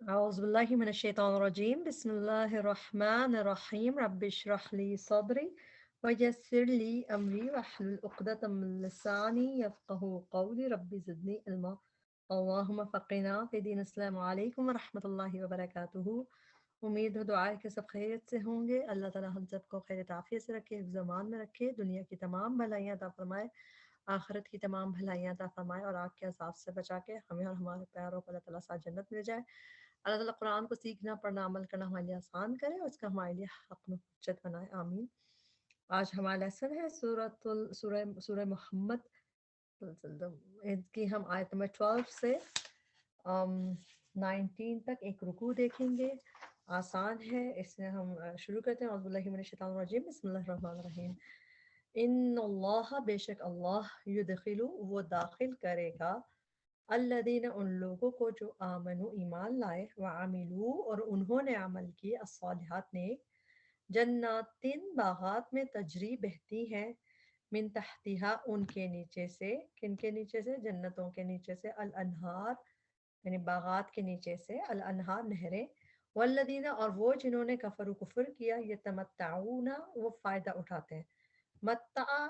أعوذ بالله من الشيطان الرجيم بسم الله الرحمن الرحيم رب اشرح لي صدري ويسر لي أمري واحلل عقدة من لساني يفقه قولي رب زدني علما اللهم فقنا في دین السلام علیکم ورحمۃ اللہ وبرکاتہ۔ امید ہے دعائے کہ سب خیریت سے ہوں گے۔ اللہ تعالی ہم سب کو خیر عافیت سے رکھے، حفظ و امان میں رکھے، دنیا کی تمام بھلائیاں عطا فرمائے، آخرت کی تمام بھلائیاں عطا فرمائے اور آگ کے عذاب سے بچا کے ہمیں اور ہمارے پیاروں کو اللہ تعالیٰ ساتھ جنت مل جائے۔ اللہ تعالیٰ قرآن کو سیکھنا، پڑھنا، عمل کرنا ہمارے لیے آسان کرے اور اس کا ہمارے لیے حق میں حجت بنائے، آمین۔ آج ہمارا لیسن ہے سورہ محمد، اس کی ہم آیت نمبر 12 سے 19 تک ایک رکوع دیکھیں گے۔ آسان ہے، اس سے ہم شروع کرتے ہیں۔ اعوذ باللہ من الشیطان الرجیم، بسم اللہ الرحمن الرحیم۔ ان اللہ، بے شک اللہ، یدخلو، وہ داخل کرے گا، الذین، ان لوگوں کو جو آمنو، ایمان لائے، وعملو، اور انہوں نے عمل کی، الصالحات، نیک، جناتن، باغات میں، تجری، بہتی ہیں، من تحتہا، ان کے نیچے سے، کن کے نیچے سے؟ جنتوں کے نیچے سے، الانہار، یعنی باغات کے نیچے سے، الانہار، نہریں، والذین، اور وہ جنہوں نے کفر کیا، یتمتعون، وہ فائدہ اٹھاتے ہیں۔ متع،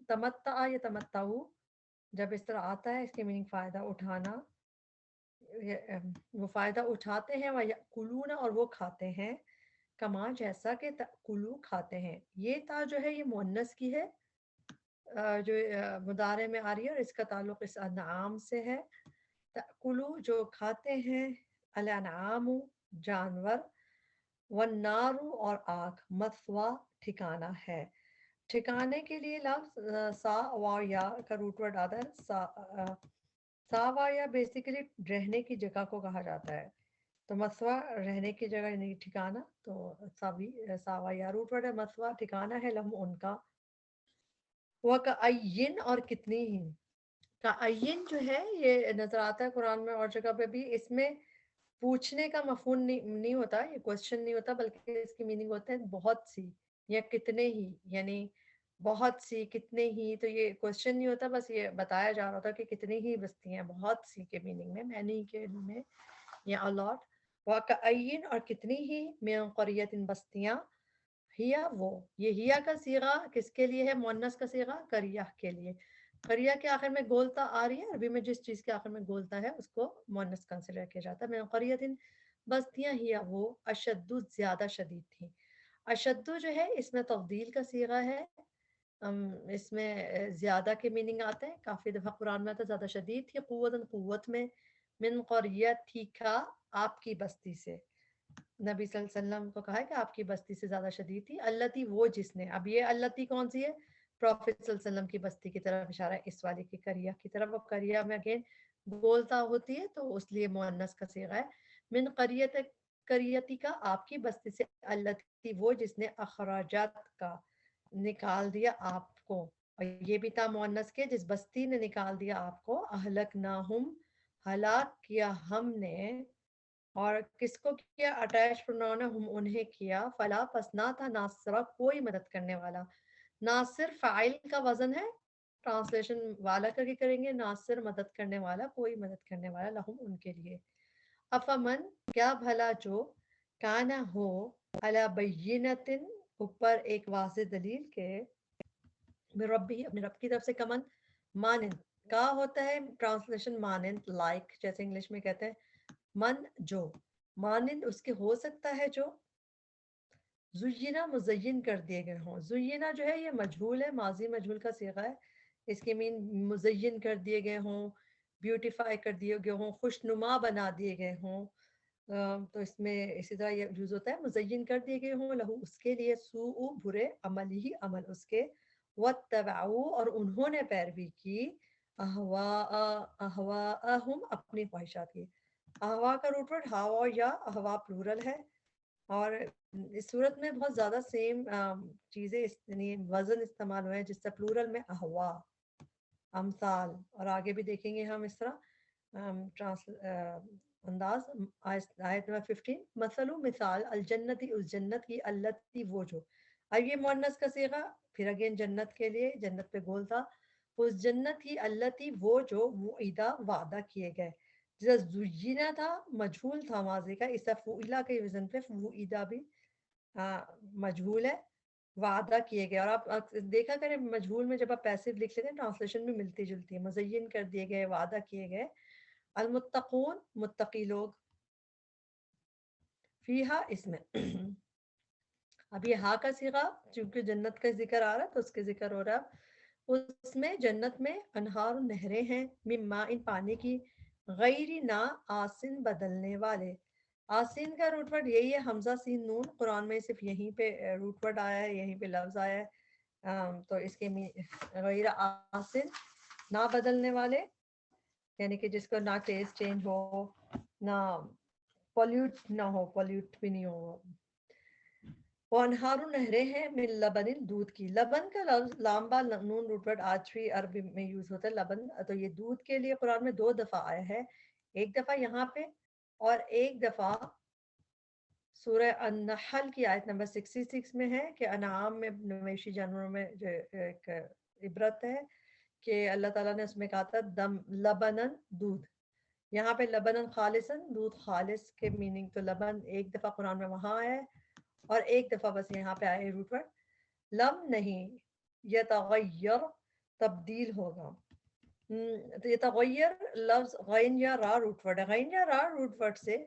تمتع یا تمتعو، جب اس طرح آتا ہے اس کے میننگ فائدہ اٹھانا، وہ فائدہ اٹھاتے ہیں، وَيَأْكُلُونَ، اور وہ کھاتے ہیں، کما، جیسا کہ تأکلو، کھاتے ہیں۔ یہ تا جو ہے یہ مؤنث کی ہے، جو مضارع میں آ رہی ہے، اور اس کا تعلق اس انعام سے ہے۔ تأکلو، جو کھاتے ہیں، الانعام، جانور، والنار، اور آگ، مثوا، ٹھکانہ ہے۔ ٹھکانے کے لیے لفظ سا و یا کا روٹ ورڈ آتا ہے۔ سا و یا بیسیکلی رہنے کی جگہ کو کہا جاتا ہے، تو مسوا رہنے کی جگہ یعنی ٹھکانہ، تو سا و یا روٹ ورڈ ہے، مسوا ٹھکانہ ہے، لہم، ان کا، وَكَأَيِّن، اور کتنی ہی، کأین جو ہے یہ نظر آتا ہے قرآن میں اور جگہ پہ بھی، اس میں پوچھنے کا مفہوم نہیں ہوتا، یہ کوشچن نہیں ہوتا، بلکہ اس کی میننگ ہوتا ہے بہت سی یا کتنے ہی، یعنی بہت سی، کتنے ہی، تو یہ کوشچن نہیں ہوتا، بس یہ بتایا جا رہا ہوتا کہ کتنی ہی بستیاں، بہت سی کے میننگ میں، مینی کے میں، یا الاٹ، وَكَأَيِّن، اور کتنی ہی، من قریۃ، بستیاں، ہیا، وہ، یہ ہیا کا صیغہ کس کے لیے ہے؟ مؤنث کا صیغہ قریہ کے لیے۔ قریہ کے آخر میں گولتا آ رہی ہے، عربی میں جس چیز کے آخر میں گولتا ہے اس کو مؤنث کنسیڈر کیا جاتا ہے۔ من قریۃ، بستیاں، ہیا، وہ، اشد، زیادہ شدید تھیں۔ اشد جو ہے اس میں تفضیل کا صیغہ ہے، اس میں زیادہ کے میننگ آتے ہیں، کافی دفعہ قرآن میں آتا ہے زیادہ شدید تھی، قوت میں، من قریت، کا، آپ کی بستی سے، نبی صلی اللہ علیہ وسلم کو کہا ہے کہ آپ کی بستی سے زیادہ شدید تھی، التی، وہ جس نے، اب یہ التی کون سی ہے؟ پروفیٹ صلی اللہ علیہ وسلم کی بستی کی طرف اشارہ ہے، اس والی کی قریہ کی طرف، وہ قریہ میں اگین بولتا ہوتی ہے تو اس لیے مؤنث کا صیغہ ہے۔ من قریت، قریتی کا، آپ کی بستی سے، التی، وہ جس نے، اخراجات کا، نکال دیا آپ کو، اور یہ بھی تھا مؤنث کے، جس بستی نے نکال دیا آپ کو، اہلکناہم، ہلاک کیا ہم نے، اور کس کو کیا؟ اٹیچ پروناؤن ہے، ہم انہیں کیا، فلا، پس نہ تھا، ناصرہ، کوئی مدد کرنے والا۔ ناصر فاعل کا وزن ہے، ٹرانسلیشن والا کر کے کریں گے، ناصر مدد کرنے والا، کوئی مدد کرنے والا، لہم، ان کے لیے۔ افمن، کیا بھلا جو، کانا ہو، علی بینۃ، اوپر ایک واضح دلیل کے، من ربی، اپنے رب کی طرف سے، کمن، مانند، کا ہوتا ہے ٹرانسلیشن مانند، لائک، جیسے انگلش میں کہتے ہیں، من، جو، مانند اس کے ہو سکتا ہے جو، زینہ، مزین کر دیے گئے ہوں، زینہ جو ہے یہ مجہول ہے، ماضی مجہول کا صیغہ ہے، اس کے مین مزین کر دیے گئے ہوں، بیوٹیفائی کر دیے گئے ہوں، خوشنما بنا دیے گئے ہوں، تو اس میں اسی طرح یہ یوز ہوتا ہے، مزین کر دیے گئے ہوں، لہو، اس کے لیے، سوء، برے، عمل ہی، عمل اس کے، واتبعوا، اور انہوں نے پیروی کی، اہواءہم، اپنی خواہشات کی۔ احوا کا روٹ ورڈ ہوا یا احوا پلورل ہے، اور اس صورت میں بہت زیادہ سیم چیزیں یعنی وزن استعمال ہوئے ہیں، جس سے پلورل میں احوا، امثال، اور آگے بھی دیکھیں گے ہم اس طرح انداز۔ آیت نمبر 15، مثل، مثال، الجنتی، اس جنت کی، التی، وہ جو، اب یہ مؤنث کا صیغہ، پھر اگین جنت کے لیے، جنت پہ گول تھا، اس جنت کی، التی، وہ جو، وعدہ، وعدہ کیے گئے، جیسا زینا تھا مجھول تھا ماضی کا، اس فعلا کے وزن پہ فعیدہ بھی مجھول ہے، وعدہ کیے گئے. اور آپ دیکھا کریں مجھول میں جب آپ پیسو لکھ لیتے ہیں ٹرانسلیشن بھی ملتی جلتی ہے، مزین کر دیے گئے، وعدہ کیے گئے. المتقون متقی لوگ، فیہا اس میں اب یہ ہا کا صیغہ چونکہ جنت کا ذکر آ رہا ہے تو اس کے ذکر ہو رہا ہے. اس میں جنت میں انہار نہریں ہیں، مما ان پانی کی، غیر نا آسن بدلنے والے. آسین کا روٹ ورڈ یہی ہے، حمزہ سین نون. قرآن میں صرف یہیں پہ روٹ ورڈ آیا ہے، یہیں پہ لفظ آیا ہے. تو اس کے غیر آسن، نہ بدلنے والے، یعنی کہ جس کو نہ ٹیسٹ چینج ہو، نہ پولیوٹ نہ ہو، پولیوٹ بھی نہیں ہو. وانہار نہریں ہیں من لبن، دودھ کی. لبن کا لفظ لامبا نون روٹ ورڈ آج بھی عربی میں یوز ہوتا ہے لبن. تو یہ دودھ کے لیے قرآن میں 2 دفعہ آیا ہے، ایک دفعہ یہاں پہ اور ایک دفعہ سورہ النحل کی آیت نمبر 66 میں ہے کہ انعام میں مویشی جانوروں میں جو ایک عبرت ہے کہ اللہ تعالیٰ نے اس میں کہا تھا دم لبنن، دودھ. یہاں پہ لبنن خالصن، دودھ خالص کے میننگ. تو لبن ایک دفعہ قرآن میں وہاں ہے اور ایک دفعہ بس یہاں پہ آئے روٹ ورڈ. لم نہیں، یتغیر تبدیل ہوگا. تو یتغیر لفظ غین یا را روٹ ورڈ ہے. غین یا را روٹ ورڈ سے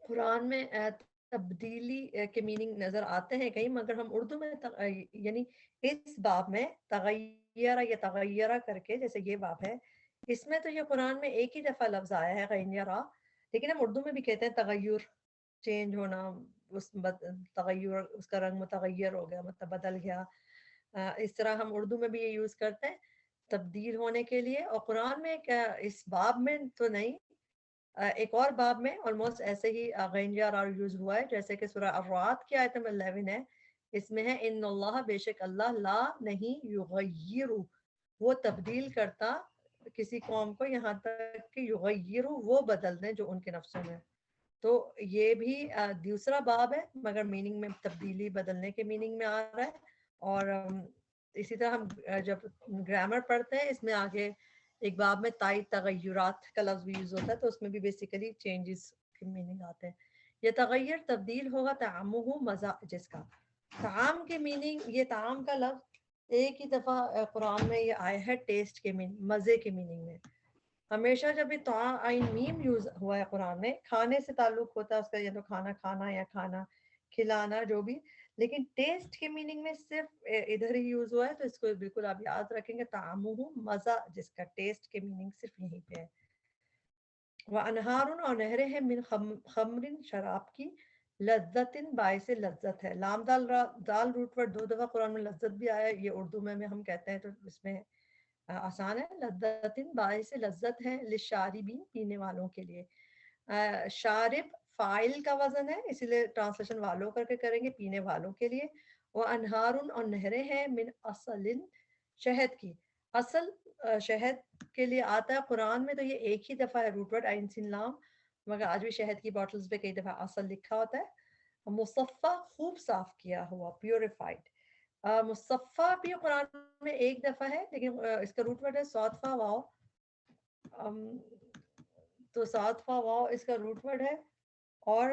قرآن میں تبدیلی کے میننگ نظر آتے ہیں کہیں، مگر ہم اردو میں یعنی اس باب میں تغیرہ یا تغیرہ کر کے، جیسے یہ باب ہے اس میں تو یہ قرآن میں ایک ہی دفعہ لفظ آیا ہے غین یا را، لیکن ہم اردو میں بھی کہتے ہیں تغیر، چینج ہونا، تغیر اس کا رنگ متغیر ہو گیا، مطلب بدل گیا. اس طرح ہم اردو میں بھی یہ یوز کرتے ہیں تبدیل ہونے کے لیے. اور قرآن میں اس باب میں تو نہیں، ایک اور باب میں آلموسٹ ایسے ہی غین یا را یوز ہوا ہے، جیسے کہ سورہ الرعد کی آیت نمبر 11 ہے، اس میں ہے ان اللہ، بے شک اللہ، لا نہیں، یغیر وہ تبدیل کرتا کسی قوم کو، یہاں تک کہ یغیر وہ بدل دیں جو ان کے نفسوں میں. تو یہ بھی دوسرا باب ہے مگر میننگ میں تبدیلی بدلنے کے میننگ میں آ رہا ہے. اور اسی طرح ہم جب گرامر پڑھتے ہیں اس میں آگے ایک باب میں تائی تغیرات کا لفظ بھی یوز ہوتا ہے، تو اس میں بھی بیسیکلی چینجز کے میننگ آتے ہیں. یہ تغیر تبدیل ہوگا، تعامہ مزہ جس کا. تعام کے میننگ، یہ تعام کا لفظ ایک ہی دفعہ قرآن میں یہ آیا ہے ٹیسٹ کے میننگ، مزے کے میننگ میں. ہمیشہ جب بھی تو عین میم یوز ہوا ہے قرآن میں، کھانے سے تعلق ہوتا ہے اس کا، یا تو کھانا کھانا یا کھانا کھلانا جو بھی، لیکن ٹیسٹ کے میننگ میں صرف ادھر ہی یوز ہوا ہے. تو اس کو بالکل آپ یاد رکھیں گے، تعامہ مزہ جس کا، ٹیسٹ کے میننگ صرف یہیں پہ ہے. وانہار اور نہریں ہیں من خمر شراب کی، لذت باعث لذت ہے. لام دال دال روٹ ورڈ 2 دفعہ قرآن میں لذت بھی آیا ہے، یہ اردو میں ہم کہتے ہیں تو اس میں آسان ہے. لذت باعث لذت ہے، للشاربین پینے والوں کے لیے. شارب فائل کا وزن ہے، اسی لیے ٹرانسلیشن والوں کر کے کریں گے، پینے والوں کے لیے. وہ انہار اور نہریں ہیں من اصل، شہد کی. اصل شہد کے لیے آتا ہے قرآن میں، تو یہ ایک ہی دفعہ ہے روٹ ورڈ عین سین لام، مگر آج بھی شہد کی بوٹلز پہ کئی دفعہ اصل لکھا ہوتا ہے. مصفہ خوب صاف کیا ہوا، پیوریفائڈ. مصفہ بھی قرآن میں ایک دفعہ ہے، لیکن اس کا روٹ ورڈ ہے صادفہ واو. تو صادفہ واو اس کا روٹ ورڈ ہے. اور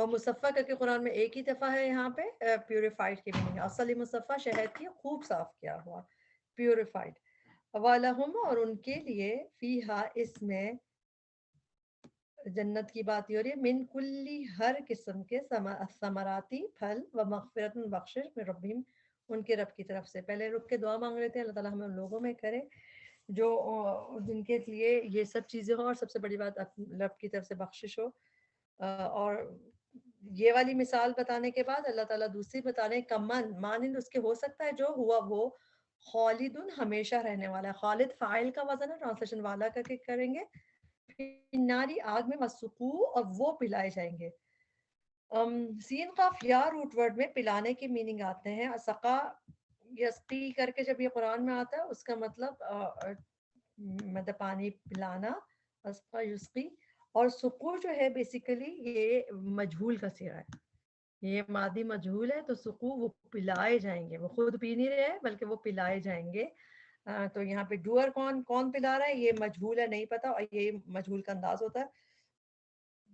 مصفہ کر کے قرآن میں ایک ہی دفعہ ہے یہاں پہ پیوریفائڈ کی میننگ. اصلی مصفہ شہد کی خوب صاف کیا ہوا، پیوریفائڈ. وَلَهُمْ اور ان کے لیے، فیہا اس میں جنت کی بات ہو رہی ہے، من کلی ہر قسم کے ثمراتی پھل، و مغفرت بخشش میں ربہم ان کے رب کی طرف سے. پہلے رک کے دعا مانگ رہے تھے اللہ تعالیٰ ہمیں ان لوگوں میں کرے جو جن کے لیے یہ سب چیزیں ہوں، اور سب سے بڑی بات رب کی طرف سے بخشش ہو. اور یہ والی مثال بتانے کے بعد اللہ تعالیٰ دوسری بتا رہے ہیں، کمن مانند اس کے ہو سکتا ہے جو ہوا وہ خالدن ہمیشہ رہنے والا ہے. خالد فاعل کا وزن ہے، ٹرانسلیشن والا کر کے کریں گے. ناری آگ میں مسقو اور وہ پلائے جائیں گے. سین قاف یا روٹ ورڈ میں پلانے کے میننگ آتے ہیں. سقا یسقی کر کے جب یہ قرآن میں آتا ہے اس کا مطلب مطلب پانی پلانا، اسقا یسقی. اور سقو جو ہے بیسیکلی یہ مجہول کا صیغہ ہے. یہ ماضی مجہول ہے تو سقو وہ پلائے جائیں گے، وہ خود پی نہیں رہے بلکہ وہ پلائے جائیں گے. تو یہاں پہ ڈوئر کون کون پلا رہا ہے یہ مجہول ہے، نہیں پتا، اور یہ مجہول کا انداز ہوتا ہے.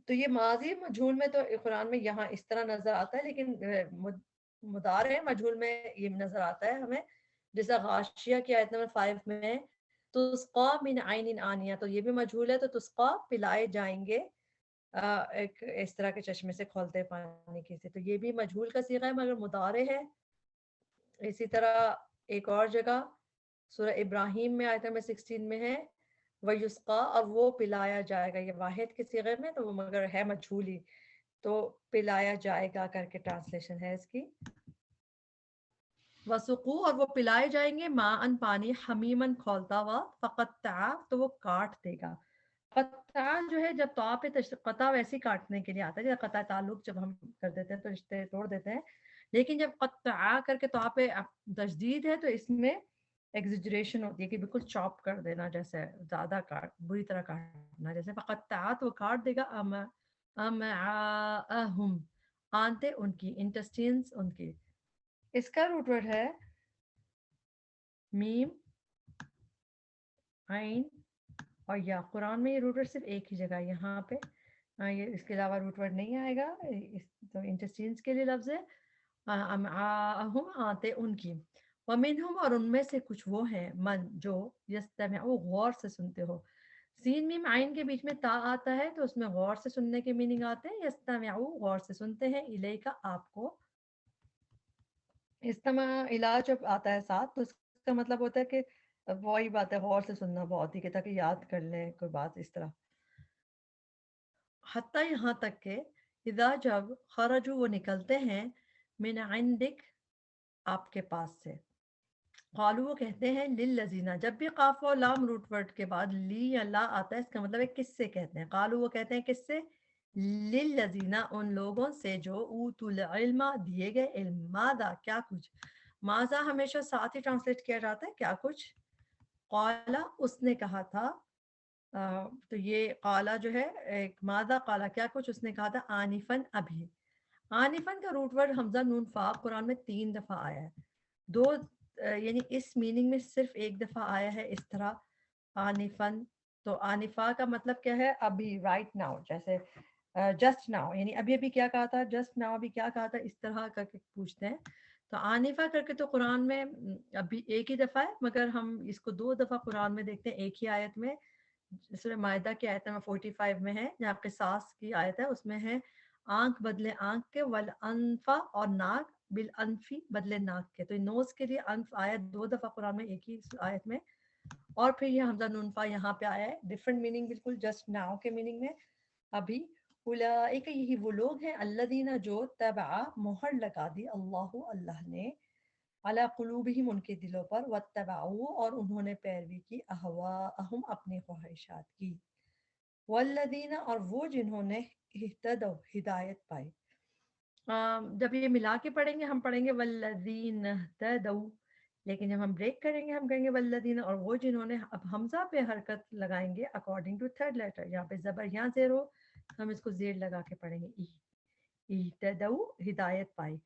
تو یہ ماضی مجہول میں تو قرآن میں یہاں اس طرح نظر آتا ہے، لیکن مضارع مجہول میں یہ نظر آتا ہے ہمیں، جیسا غاشیہ کی آیت نمبر 5 میں ہے تسقا من عین آنیہ، تو یہ بھی مجہول ہے، تو تسقا پلائے جائیں گے ایک اس طرح کے چشمے سے کھولتے پانی کی سے، تو یہ بھی مجہول کا صیغہ ہے مگر مضارع ہے. اسی طرح ایک اور جگہ سورہ ابراہیم میں آیت نمبر 16 میں ہے وَيُسْقَى، اور وہ پلایا جائے گا، یہ واحد کے صیغے میں تو وہ مگر ہے مجھول ہی، تو پلایا جائے گا کر کے ٹرانسلیشن ہے اس کی. وسقو، اور وہ پلائے جائیں گے ماں ان پانی حمیمن کھولتا ہوا فقطع، تو وہ کاٹ دے گا. قطع جو ہے جب تو پہ قطع ویسے کاٹنے کے لیے آتا ہے جب قطع تعلق جب ہم کر دیتے ہیں تو رشتے توڑ دیتے ہیں، لیکن جب قطع کر کے تو پہ تشدید ہے تو اس میں ایگزیجریشن ہوتی ہے کہ بالکل چاپ کر دینا، جیسے زیادہ کاٹ بری طرح کاٹنا، جیسے فقطع تو وہ کاٹ دے گا امعاءہم، آنتے ان کی، انٹسٹینز ان کی. اس کا روٹ ورڈ ہے میم عین اور یا. قرآن میں یہ روٹ ورڈ صرف ایک ہی جگہ یہاں پہ، یہ اس کے علاوہ روٹ ورڈ نہیں آئے گا، تو انٹسٹینز کے لیے لفظ ہے. امعاءہم آتے ان کی، ومنہم اور ان میں سے کچھ وہ ہیں من جو یستمعو غور سے سنتے ہو. سین میم عین کے بیچ میں تا آتا ہے تو اس میں غور سے سننے کے میننگ آتے ہیں، یستمعو غور سے سنتے ہیں، الیکا آپ کو. استماع علاج جب آتا ہے ساتھ تو اس کا مطلب ہوتا ہے کہ وہی بات ہے غور سے سننا بہت ہی، کہ تاکہ یاد کر لیں کوئی بات اس طرح. حتیٰ یہاں تک کہ اذا جب خرجو وہ نکلتے ہیں من عندک آپ کے پاس سے، قالو وہ کہتے ہیں للذین، جب بھی قاف و لام روٹ ورڈ کے بعد لی یا لا آتا ہے اس کا مطلب ہے کس سے کہتے ہیں. قالو وہ کہتے ہیں کس سے، للذین ان لوگوں سے جو اوتوا العلم دیے گئے علم، ماذا کیا کچھ. ماذا ہمیشہ ساتھ ہی ٹرانسلیٹ کیا جاتا ہے کیا کچھ. قالا اس نے کہا تھا، تو یہ قالا جو ہے ایک ماذا قالا کیا کچھ اس نے کہا تھا آنفن ابھی. آنفن کا روٹ ورڈ حمزہ نون فا قرآن میں 3 دفعہ آیا ہے، 2 یعنی اس میننگ میں صرف ایک دفعہ آیا ہے اس طرح آنفن. تو آنفا کا مطلب کیا ہے ابھی، رائٹ ناؤ، جیسے جسٹ ناؤ، یعنی ابھی ابھی کیا کہا تھا، جسٹ ناؤ ابھی کیا کہا تھا، اس طرح کر کے پوچھتے ہیں. تو آنفا کر کے تو قرآن میں ابھی ایک ہی دفعہ ہے، مگر ہم اس کو 2 دفعہ قرآن میں دیکھتے ہیں ایک ہی آیت میں. سورہ مائدہ کی آیت نمبر 45 میں ہے جہاں قصاص کی آیت ہے، اس میں ہے آنکھ بدلے آنکھ کے، والانفا اور ناک بالانفی بدلے ناک کے. تو نوز کے لیے انف آیا 2 دفعہ قرآن میں ایک ہی آیت میں، اور پھر یہ حمزہ نونفا یہاں پہ آیا ہے ڈفرنٹ میننگ، بالکل جسٹ ناؤ کے میننگ میں ابھی. اولئک یہی وہ لوگ ہیں الذین جو تبع مہر لگا دی اللہ نے علی قلوبہم ان کے دلوں پر، واتبعوا اور انہوں نے پیروی کی اہواءہم اپنی خواہشات کی، والذین اور وہ جنہوں نے اہتدوا ہدایت پائی. جب یہ ملا کے پڑھیں گے ہم پڑھیں گے والذین اہتدوا، لیکن جب ہم بریک کریں گے ہم کہیں گے والذین اور وہ جنہوں نے. اب حمزہ پہ حرکت لگائیں گے اکارڈنگ ٹو تھرڈ لیٹر، یہاں پہ زبر یہاں زیر ہو ہم اس کو زیر لگا کے پڑھیں گے اہتدوا ہدایت پائی.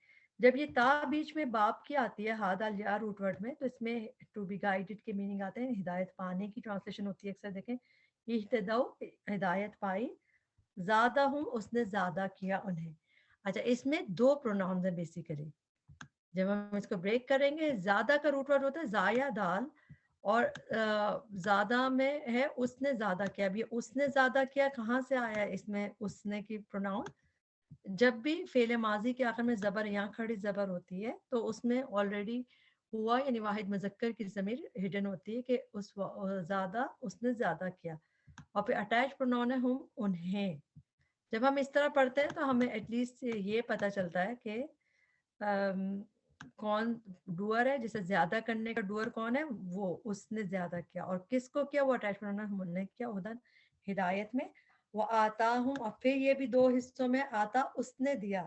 جب یہ تا بیچ میں باپ کی آتی ہے ہاد الیا روٹ ورڈ میں تو اس میں ٹو بی گائیڈڈ کے میننگ آتے ہیں، ہدایت پانے کی ٹرانسلیشن ہوتی ہے اکثر دیکھیں اہتدوا ہدایت پائی، زیادہ ہوں اس نے زیادہ کیا انہیں. اچھا اس میں 2 پروناؤنز ہیں بیسیکلی، جب ہم اس کو بریک کریں گے زیادہ کا روٹ ورڈ ہوتا ہے زایا دال، اور زیادہ میں ہے اس نے زیادہ کیا. اب یہ اس نے زیادہ کیا کہاں سے آیا ہے، اس میں اس نے کی پروناؤن جب بھی فعل ماضی کے آخر میں زبر یہاں کھڑی زبر ہوتی ہے تو اس میں آلریڈی ہوا یعنی واحد مذکر کی ضمیر ہڈن ہوتی ہے کہ اس زیادہ اس نے زیادہ کیا، اور پھر اٹیچ پروناؤن ہے ہم انہیں. جب ہم اس طرح پڑھتے ہیں تو ہمیں ایٹ لیسٹ یہ پتہ چلتا ہے کہ کون ڈوئر ہے، جسے زیادہ کرنے کا ڈوئر کون ہے، وہ اس نے زیادہ کیا، اور کس کو کیا، وہ اٹیچ پروناؤن ہم نے کیا ہدن ہدایت میں. وہ آتا ہوں، اور پھر یہ بھی 2 حصوں میں آتا اس نے دیا،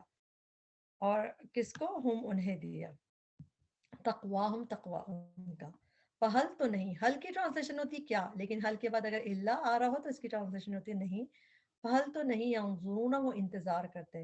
اور کس کو، ہم انہیں دیا. تقواہم تقوا ان کا. فہل تو نہیں، حل کی ٹرانسلیشن ہوتی کیا، لیکن حل کے بعد اگر اللہ آ رہا ہو تو اس کی ٹرانسلیشن ہوتی نہیں. فہل تو نہیں ینظرون وہ انتظار کرتے،